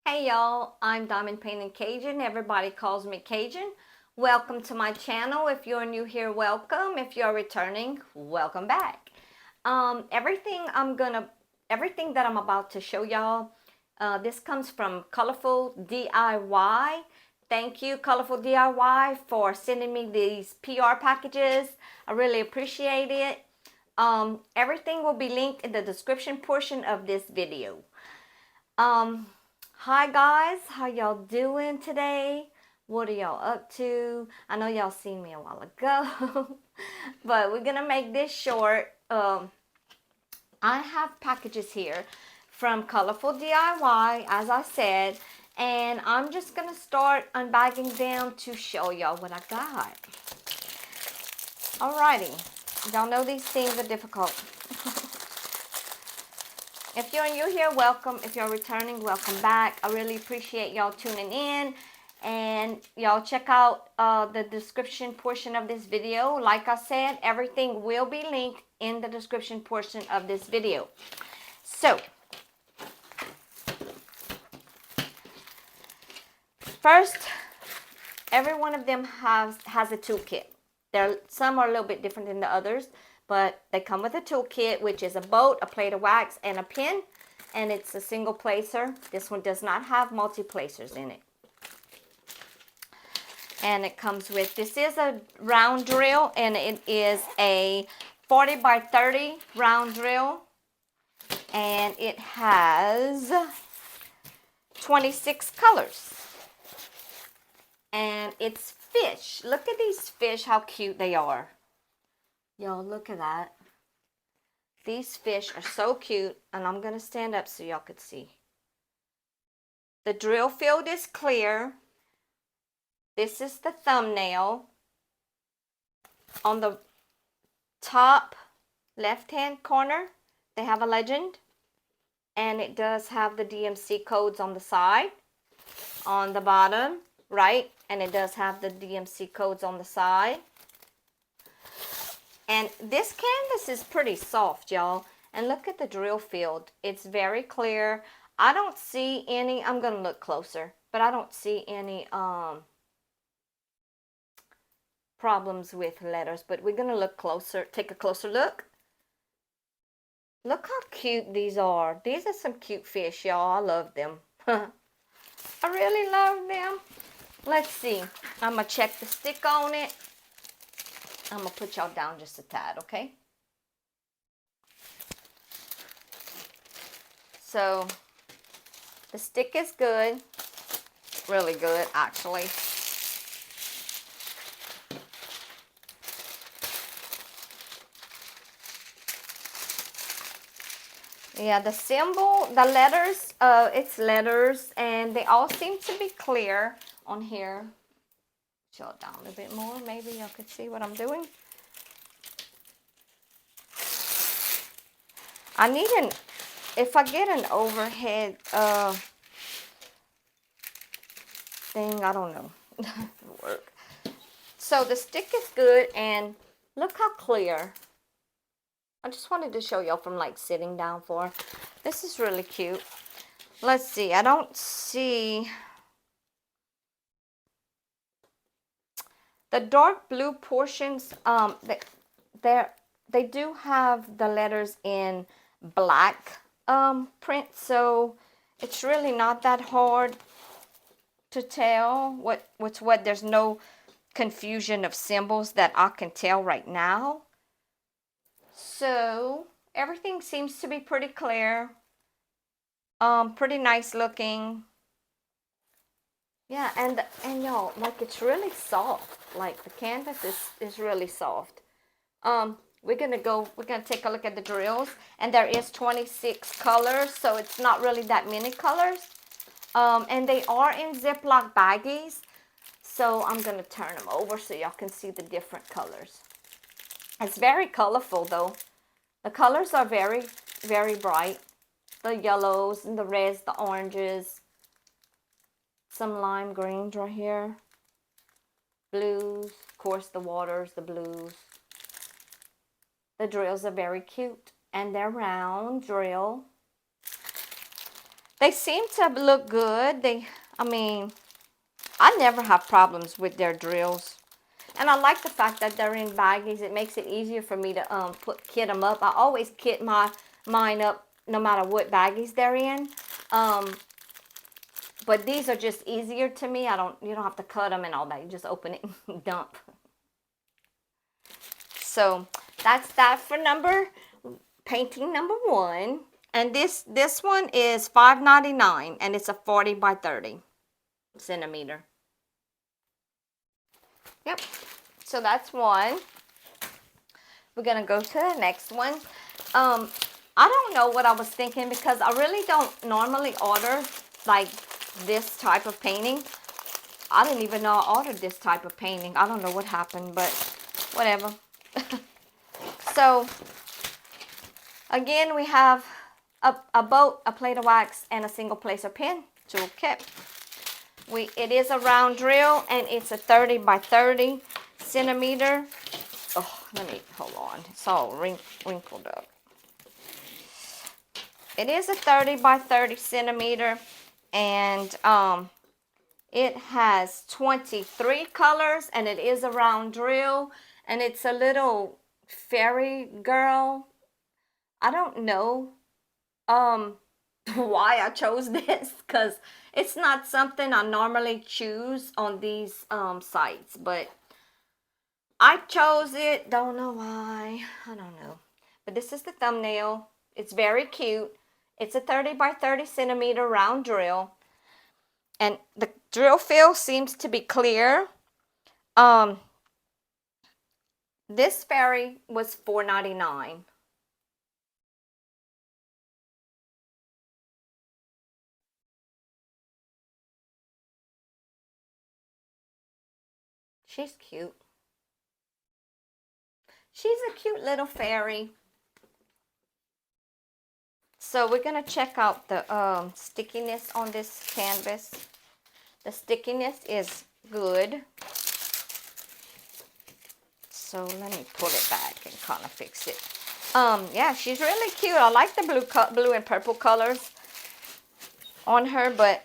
Hey y'all, I'm Diamond Painting Cajun. Everybody calls me Cajun. Welcome to my channel. If you're new here, welcome. If you're returning, welcome back. Everything that I'm about to show y'all, this comes from Colorful DIY. Thank you, Colorful DIY, for sending me these PR packages. I really appreciate it. Everything will be linked in the description portion of this video. Hi guys, how y'all doing today? What are y'all up to? I know y'all seen me a while ago, but we're gonna make this short. I have packages here from Colorful DIY, as I said, and I'm just gonna start unbagging them to show y'all what I got. Alrighty, y'all know these things are difficult. If you're new here, welcome. If you're returning, welcome back. I really appreciate y'all tuning in. And y'all check out the description portion of this video. Like I said, everything will be linked in the description portion of this video. So, first, every one of them has a toolkit. Some are a little bit different than the others, but they come with a toolkit, which is a boat, a plate of wax, and a pin, and it's a single placer. This one does not have multi-placers in it. And it comes with, this is a round drill, and it is a 40 by 30 round drill, and it has 26 colors. And it's fish. Look at these fish, how cute they are. Y'all, look at that. These fish are so cute, and I'm going to stand up so y'all could see. The drill field is clear. This is the thumbnail. On the top left-hand corner, they have a legend, and it does have the DMC codes on the side. On the bottom, right, and it does have the DMC codes on the side. And this canvas is pretty soft, y'all. And look at the drill field. It's very clear. I don't see any, I'm going to look closer, but I don't see any problems with letters. But we're going to look closer, take a closer look. Look how cute these are. These are some cute fish, y'all. I love them. I really love them. Let's see. I'm going to check the stick on it. I'm going to put y'all down just a tad, okay? So, the stick is good. Really good, actually. Yeah, the symbol, the letters, it's letters, and they all seem to be clear on here. Show it down a bit more. Maybe y'all could see what I'm doing. I need if I get an overhead thing, I don't know. It'll work. So the stick is good, and look how clear. I just wanted to show y'all from like sitting down for. This is really cute. Let's see. I don't see. The dark blue portions, they do have the letters in black print, so it's really not that hard to tell what's what. There's no confusion of symbols that I can tell right now. So everything seems to be pretty clear, pretty nice looking. Yeah, and y'all, like, it's really soft. Like, the canvas is really soft. We're gonna take a look at the drills, and there is 26 colors, so it's not really that many colors. And they are in Ziploc baggies, so I'm gonna turn them over so y'all can see the different colors. It's very colorful though. The colors are very, very bright. The yellows and the reds, the oranges. Some lime greens right here. Blues, of course the waters, the blues. The drills are very cute, and they're round drill. They seem to look good. I mean, I never have problems with their drills. And I like the fact that they're in baggies. It makes it easier for me to kit them up. I always kit mine up no matter what baggies they're in. But these are just easier to me. You don't have to cut them and all that. You just open it and dump. So that's that for painting number 1. And this one is $5.99 and it's a 40 by 30 centimeter. Yep. So that's one. We're gonna go to the next one. I don't know what I was thinking because I really don't normally order like this type of painting. I didn't even know I ordered this type of painting. I don't know what happened, but whatever. So again, we have a boat, a plate of wax, and a single placer pen toolkit. It is a round drill and it's a 30 by 30 centimeter. Oh, hold on. It's all wrinkled up. It is a 30 by 30 centimeter and it has 23 colors and it is a round drill and it's a little fairy girl. I don't know why I chose this because it's not something I normally choose on these sites, but I chose it. Don't know why. I don't know. But this is the thumbnail. It's very cute. It's a 30 by 30 centimeter round drill. And the drill fill seems to be clear. This fairy was $4.99. She's cute. She's a cute little fairy. So we're going to check out the stickiness on this canvas. The stickiness is good. So let me pull it back and kind of fix it. Yeah, she's really cute. I like the blue and purple colors on her, but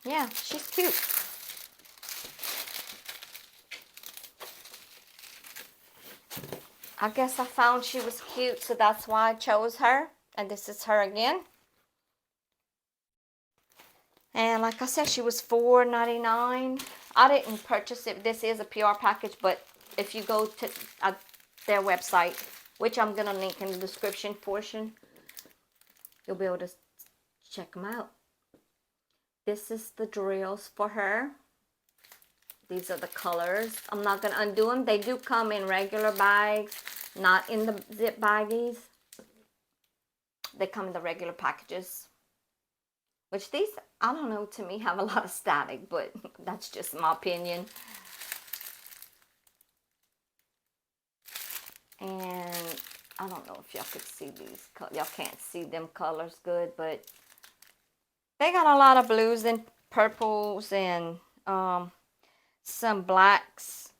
yeah, she's cute. I guess I found she was cute, so that's why I chose her. And this is her again. And like I said, she was $4.99. I didn't purchase it. This is a PR package, but if you go to their website, which I'm going to link in the description portion, you'll be able to check them out. This is the drills for her. These are the colors. I'm not going to undo them. They do come in regular bags, not in the zip baggies. They come in the regular packages. Which these, I don't know, to me have a lot of static, but that's just my opinion. And I don't know if y'all could see these. Y'all can't see them colors good, but they got a lot of blues and purples and some blacks.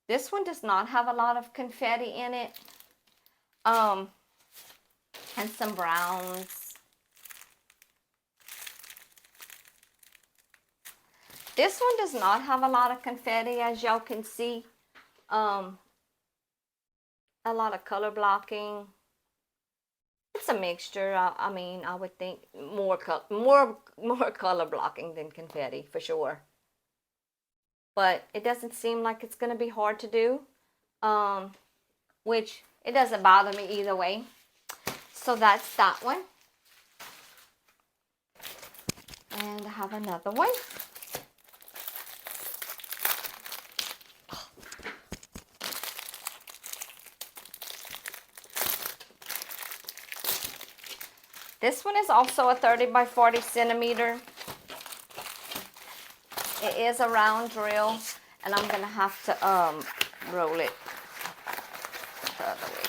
This one does not have a lot of confetti in it. And some browns. This one does not have a lot of confetti, as y'all can see. A lot of color blocking. It's a mixture. I mean, I would think more color blocking than confetti for sure. But it doesn't seem like it's going to be hard to do, which it doesn't bother me either way. So that's that one. And I have another one. This one is also a 30 by 40 centimeter. It is a round drill, and I'm gonna have to roll it the other way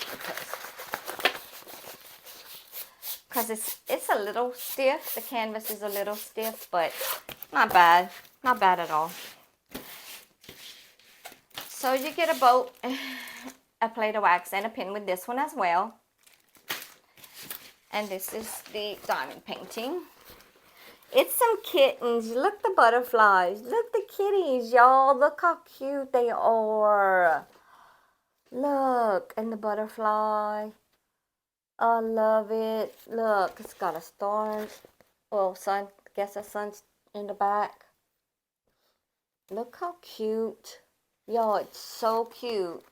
because it's a little stiff. The canvas is a little stiff, but not bad at all. So you get a boat, a plate of wax, and a pin with this one as well. And this is the diamond painting. It's some kittens. Look the butterflies. Look the kitties, y'all. Look how cute they are. Look, and the butterfly. I love it. Look, it's got a star. Well, sun. I guess the sun's in the back. Look how cute. Y'all, it's so cute.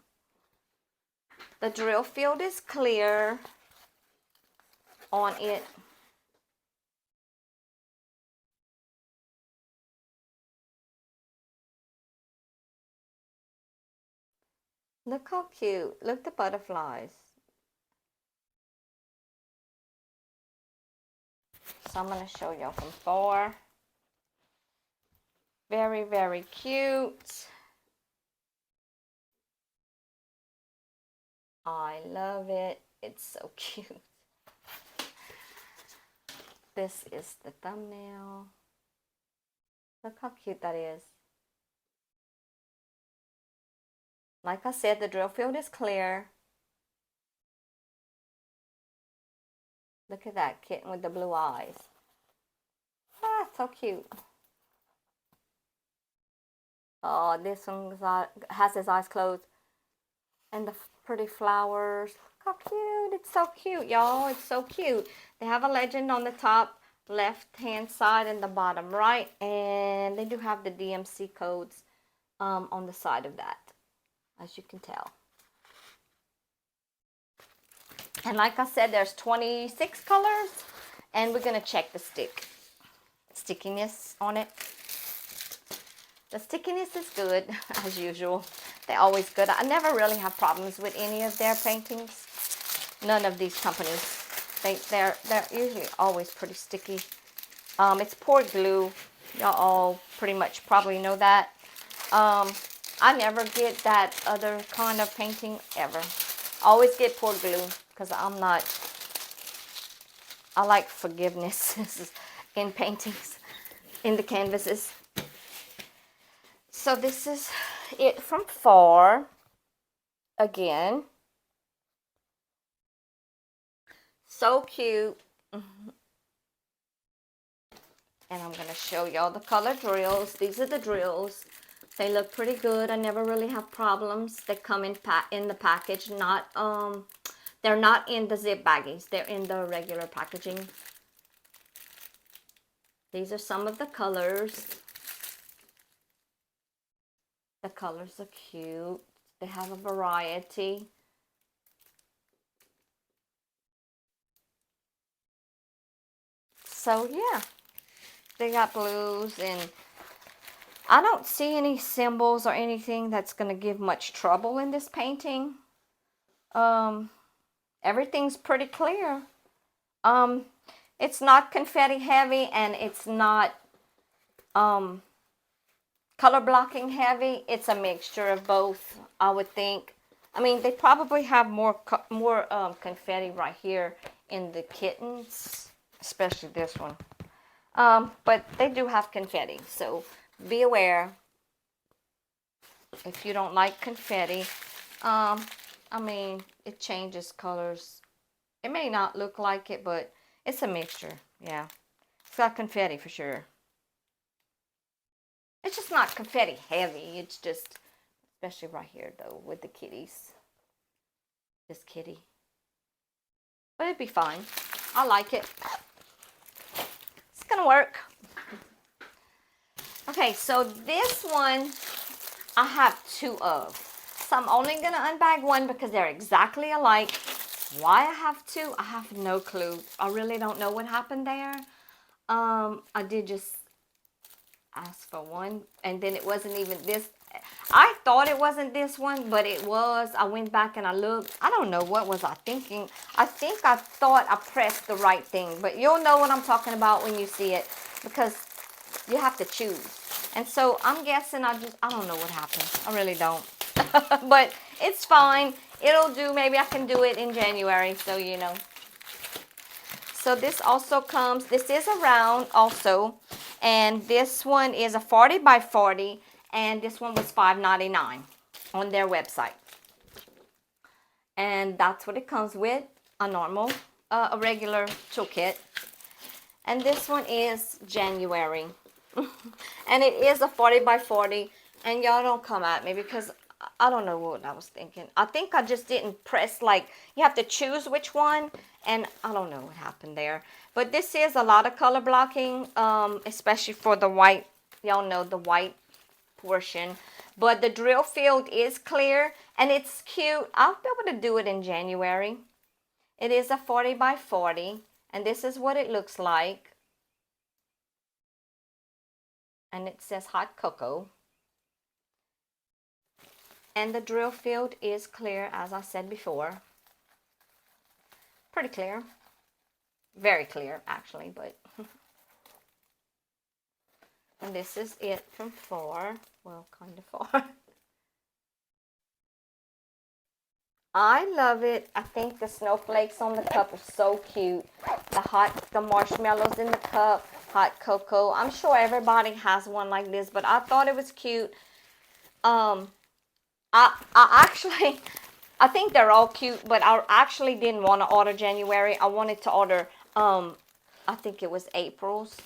The drill field is clear on it. Look how cute. Look the butterflies. So I'm going to show y'all from 4. Very, very cute. I love it. It's so cute. This is the thumbnail. Look how cute that is. Like I said, the drill field is clear. Look at that kitten with the blue eyes. Ah, so cute. Oh, this one has his eyes closed. And the pretty flowers. Look how cute. It's so cute, y'all. It's so cute. They have a legend on the top left-hand side and the bottom right. And they do have the DMC codes on the side of that, as you can tell. And like I said, there's 26 colors. And we're going to check the stickiness on it. The stickiness is good, as usual. They're always good. I never really have problems with any of their paintings. None of these companies. They're usually always pretty sticky. It's poured glue. Y'all all pretty much probably know that. I never get that other kind of painting ever. I always get poured glue because I like forgiveness in paintings, in the canvases. So this is it from 4. Again. So cute. And I'm going to show y'all the color drills. These are the drills. They look pretty good. I never really have problems. They come in the package. They're not in the zip baggies. They're in the regular packaging. These are some of the colors. The colors are cute. They have a variety. So yeah, they got blues, and I don't see any symbols or anything that's going to give much trouble in this painting. Everything's pretty clear. It's not confetti heavy, and it's not color blocking heavy. It's a mixture of both, I would think. I mean, they probably have more confetti right here in the kittens, especially this one. But they do have confetti, so be aware if you don't like confetti. I mean, it changes colors. It may not look like it, but it's a mixture. Yeah, it's got confetti for sure. It's just not confetti heavy. It's just, especially right here though, with the kitties. This kitty. But it'd be fine. I like it. It's gonna work. Okay, so this one I have 2 of. So I'm only gonna unbag one because they're exactly alike. Why I have 2, I have no clue. I really don't know what happened there. I did just ask for one, and then it wasn't even this. I thought it wasn't this one, but it was. I went back and I looked. I don't know, what was I thinking. I think I thought I pressed the right thing, but you'll know what I'm talking about when you see it, because you have to choose. And so I'm guessing I don't know what happened. I really don't. But it's fine. It'll do. Maybe I can do it in January, so you know. So this also comes, this is a round also, and this one is a 40 by 40, and this one was $5.99 on their website. And that's what it comes with, a normal a regular toolkit. And this one is January. And it is a 40 by 40. And y'all don't come at me because I don't know what I was thinking. I think I just didn't press, like, you have to choose which one. And I don't know what happened there. But this is a lot of color blocking, especially for the white. Y'all know the white portion. But the drill field is clear and it's cute. I'll be able to do it in January. It is a 40 by 40. And this is what it looks like. And it says hot cocoa. And the drill field is clear, as I said before. Pretty clear. Very clear, actually, but... And this is it from far. Well, kind of far. I love it. I think the snowflakes on the cup are so cute. The marshmallows in the cup, hot cocoa. I'm sure everybody has one like this, but I thought it was cute. I actually, I think they're all cute, but I actually didn't want to order January. I wanted to order, I think it was April's.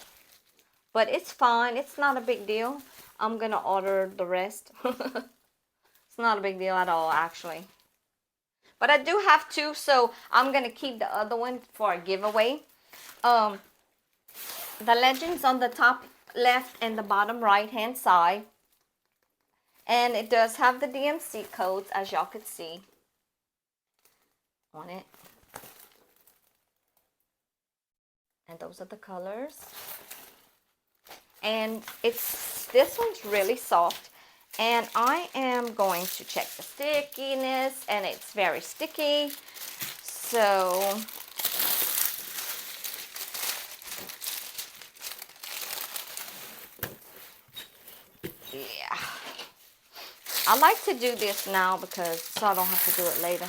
But it's fine. It's not a big deal. I'm going to order the rest. It's not a big deal at all, actually. But I do have two, so I'm going to keep the other one for a giveaway. The legends on the top left and the bottom right hand side. And it does have the DMC codes, as y'all could see on it. And those are the colors. And this one's really soft. And I am going to check the stickiness, and it's very sticky. So yeah, I like to do this now because so I don't have to do it later.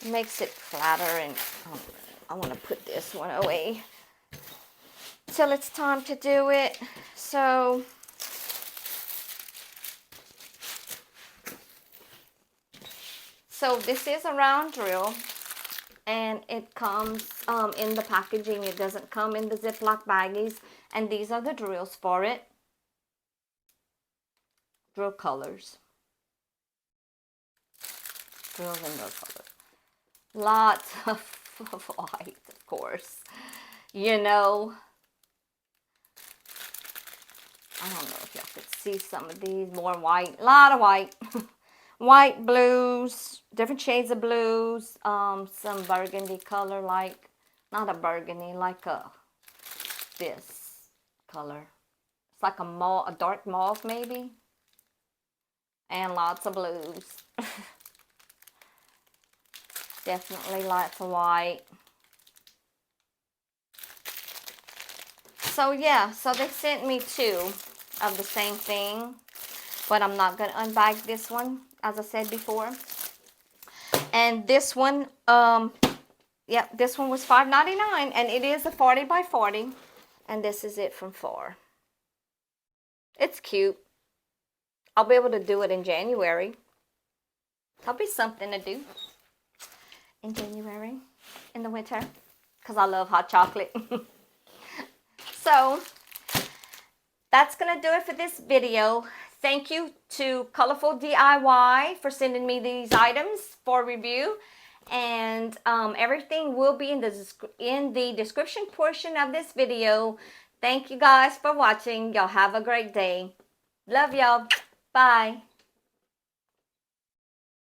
It makes it flatter, and I want to put this one away till it's time to do it. So this is a round drill, and it comes in the packaging. It doesn't come in the Ziploc baggies, and these are the drills for it. Drill colors. Drills in those colors. Lots of white, of course. You know, I don't know if y'all could see some of these. More white. A lot of white. White, blues, different shades of blues, some burgundy color, like, not a burgundy, like this color. It's like a dark mauve maybe. And lots of blues. Definitely lots of white. So yeah, so they sent me two of the same thing. But I'm not going to unbag this one, as I said before. And this one, this one was $5.99. And it is a 40 by 40. And this is it from far. It's cute. I'll be able to do it in January. That'll be something to do in January, in the winter. Because I love hot chocolate. So, that's going to do it for this video. Thank you to Colorful DIY for sending me these items for review. And everything will be in the description portion of this video. Thank you guys for watching. Y'all have a great day. Love y'all. Bye.